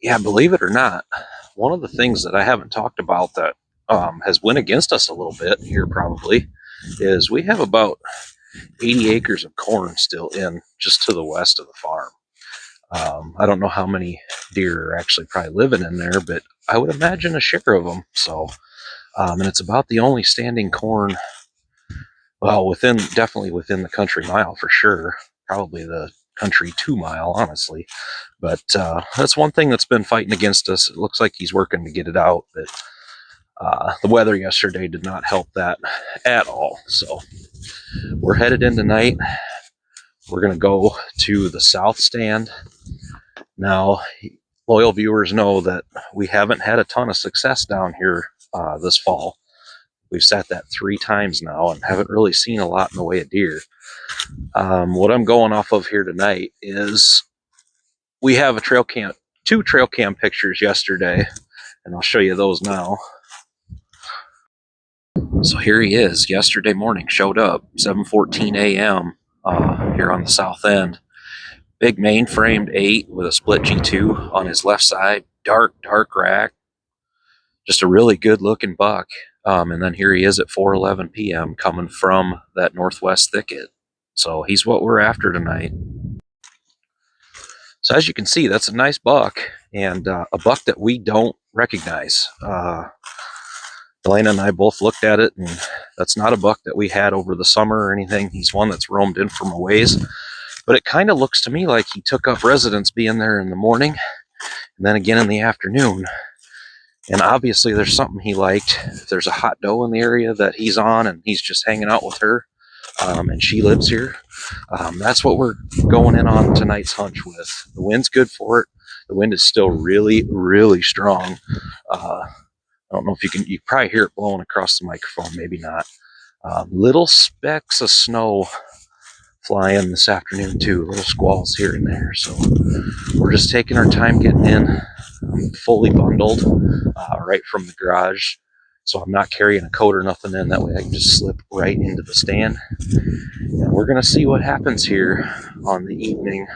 Yeah, believe it or not, one of the things that I haven't talked about that has went against us a little bit here probably is we have about 80 acres of corn still in just to the west of the farm. I don't know how many deer are actually probably living in there, but I would imagine a share of them. So, and it's about the only standing corn, well, definitely within the country mile for sure. Probably the country 2 mile, honestly. But that's one thing that's been fighting against us. It looks like he's working to get it out, but the weather yesterday did not help that at all. So we're headed in tonight. We're going to go to the south stand. Now, loyal viewers know that we haven't had a ton of success down here this fall. We've sat that 3 times now and haven't really seen a lot in the way of deer. What I'm going off of here tonight is we have a trail cam, 2 trail cam pictures yesterday, and I'll show you those now. So here he is. Yesterday morning, showed up 7:14 a.m. Here on the south end. Big mainframed 8 with a split G2 on his left side. Dark rack. Just a really good looking buck. And then here he is at 4:11 p.m. coming from that northwest thicket. So he's what we're after tonight. So as you can see, that's a nice buck, and a buck that we don't recognize. Elena and I both looked at it, and that's not a buck that we had over the summer or anything. He's one that's roamed in from a ways. But it kind of looks to me like he took up residence being there in the morning and then again in the afternoon. And obviously there's something he liked. If there's a hot doe in the area that he's on and he's just hanging out with her, and she lives here, that's what we're going in on tonight's hunch with. The wind's good for it. The wind is still really strong. I don't know if you can probably hear it blowing across the microphone, maybe not. Little specks of snow flying this afternoon too, little squalls here and there. So we're just taking our time getting in. I'm fully bundled right from the garage, so I'm not carrying a coat or nothing in. That way I can just slip right into the stand. And we're going to see what happens here on the evening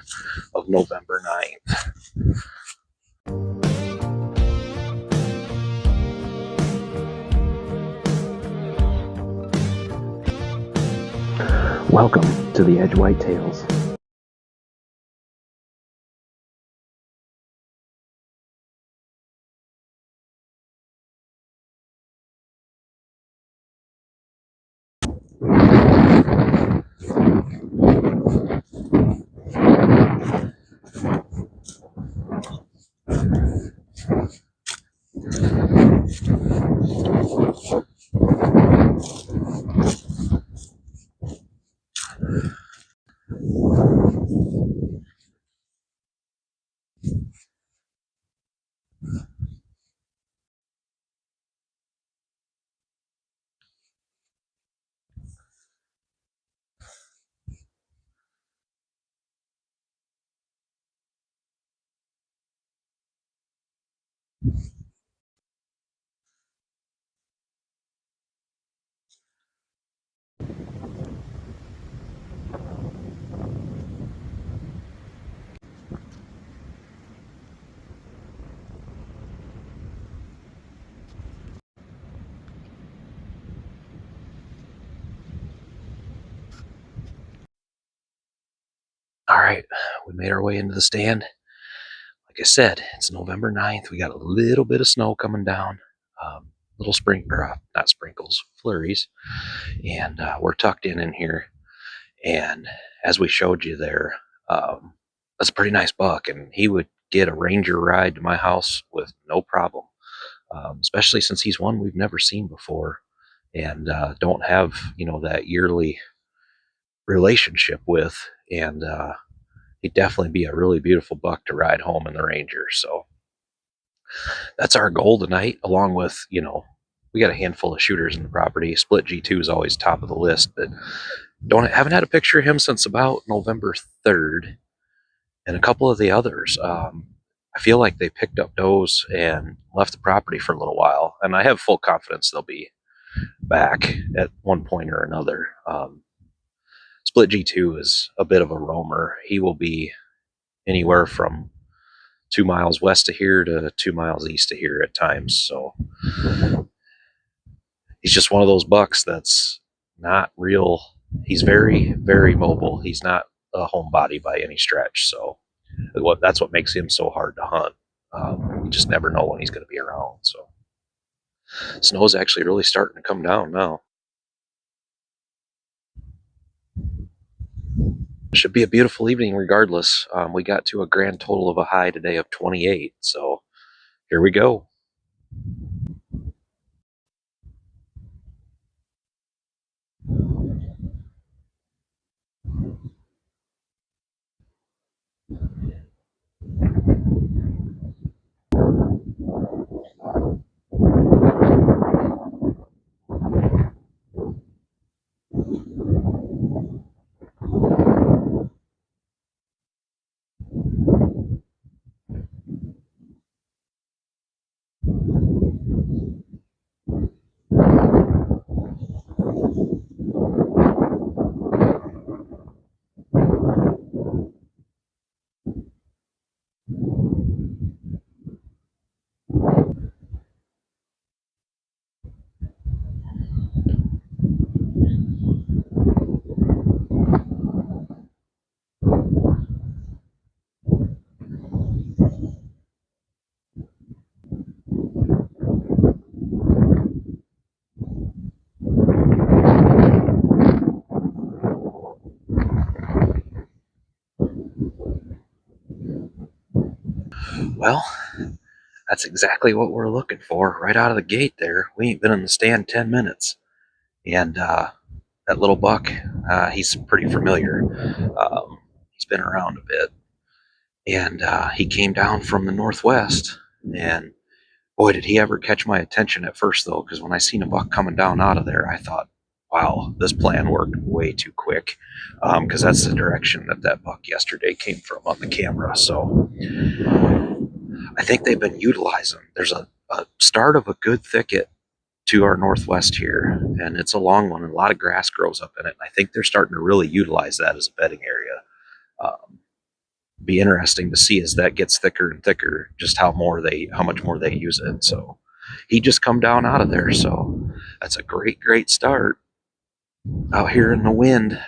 of November 9th. Welcome to the EDJ Whitetails. All right, we made our way into the stand. Like I said, it's November 9th. We got a little bit of snow coming down, little not sprinkles, flurries, and we're tucked in here. And as we showed you there, that's a pretty nice buck, and he would get a ranger ride to my house with no problem, especially since he's one we've never seen before and don't have, that yearly relationship with. And he'd definitely be a really beautiful buck to ride home in the Ranger. So that's our goal tonight, along with, we got a handful of shooters in the property. Split G2 is always top of the list, but haven't had a picture of him since about November 3rd. And a couple of the others, I feel like they picked up does and left the property for a little while. And I have full confidence they'll be back at one point or another. Split G2 is a bit of a roamer. He will be anywhere from 2 miles west of here to 2 miles east of here at times. So he's just one of those bucks that's not real. He's very, very mobile. He's not a homebody by any stretch. So that's what makes him so hard to hunt. You just never know when he's going to be around. So snow's actually really starting to come down now. It should be a beautiful evening regardless. We got to a grand total of a high today of 28. So here we go. Well, that's exactly what we're looking for right out of the gate there. We ain't been in the stand 10 minutes. And that little buck, he's pretty familiar. He's been around a bit. And he came down from the northwest. And boy, did he ever catch my attention at first, though, because when I seen a buck coming down out of there, I thought, wow, this plan worked way too quick, because that's the direction that buck yesterday came from on the camera. So I think they've been utilizing. There's a start of a good thicket to our northwest here, and it's a long one, and a lot of grass grows up in it. And I think they're starting to really utilize that as a bedding area. Be interesting to see as that gets thicker and thicker, just how much more they use it. So he just come down out of there. So that's a great start out here in the wind.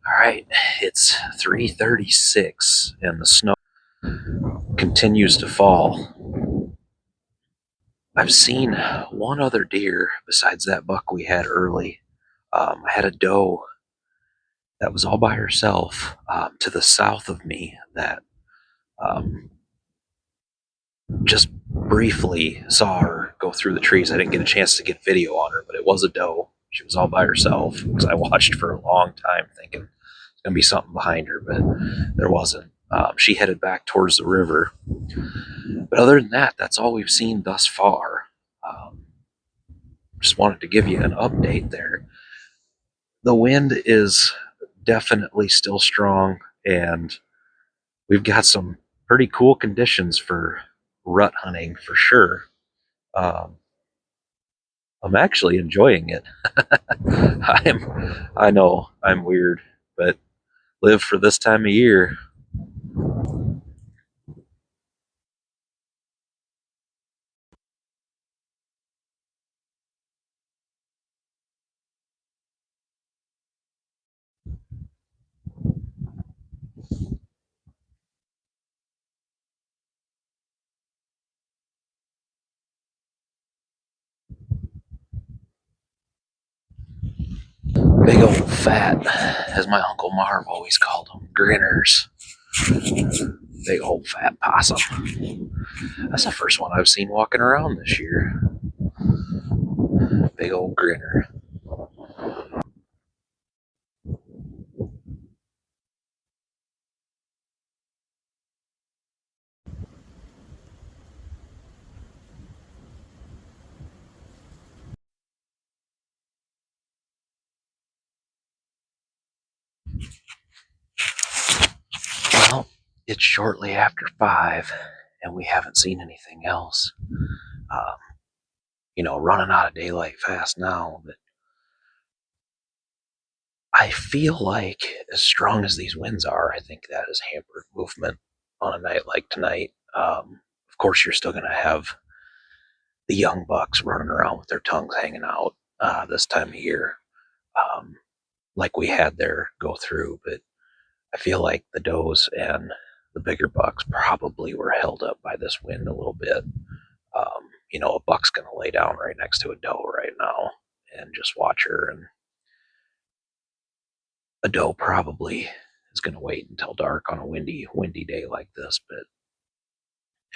All right, it's 3:36 and the snow continues to fall. I've seen one other deer besides that buck we had early. I had a doe that was all by herself to the south of me that um, just briefly saw her go through the trees. I didn't get a chance to get video on her, but it was a doe. She was all by herself because I watched for a long time thinking there's going to be something behind her, but there wasn't. She headed back towards the river. But other than that, that's all we've seen thus far. Um, just wanted to give you an update there. The wind is definitely still strong, and we've got some pretty cool conditions for rut hunting for sure. Um, I'm actually enjoying it. I know I'm weird, but live for this time of year. Big old fat, as my Uncle Marv always called them, grinners. Big old fat possum. That's the first one I've seen walking around this year. Big old grinner. Well, it's shortly after 5, and we haven't seen anything else. Um, running out of daylight fast now, but I feel like as strong as these winds are, I think that has hampered movement on a night like tonight. Of course, you're still going to have the young bucks running around with their tongues hanging out this time of year, um, like we had there go through. But I feel like the does and the bigger bucks probably were held up by this wind a little bit. A buck's going to lay down right next to a doe right now and just watch her, and a doe probably is going to wait until dark on a windy day like this. But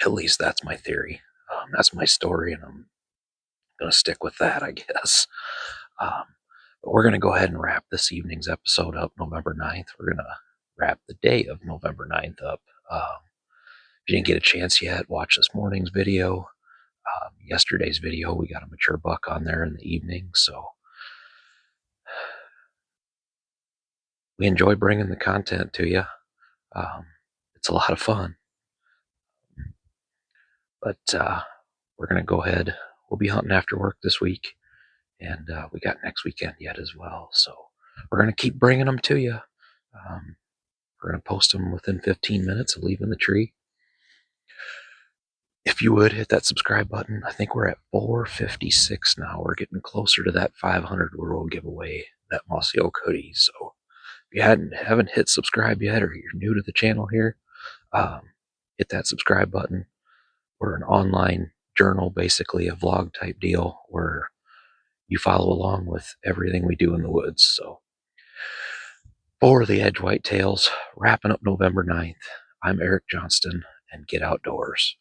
at least that's my theory. That's my story, and I'm going to stick with that, I guess. Um, but we're going to go ahead and wrap this evening's episode up, November 9th. We're going to wrap the day of November 9th up. If you didn't get a chance yet, watch this morning's video. Yesterday's video, we got a mature buck on there in the evening. So we enjoy bringing the content to you. It's a lot of fun. But we're going to go ahead. We'll be hunting after work this week. And we got next weekend yet as well. So we're going to keep bringing them to you. We're going to post them within 15 minutes of leaving the tree. If you would hit that subscribe button, I think we're at 456 now. We're getting closer to that 500 where we'll give away that Mossy Oak hoodie. So if you haven't hit subscribe yet, or you're new to the channel here, hit that subscribe button. We're an online journal, basically a vlog type deal where you follow along with everything we do in the woods. So for the EDJ Whitetails, wrapping up November 9th, I'm Eric Johnston, and get outdoors.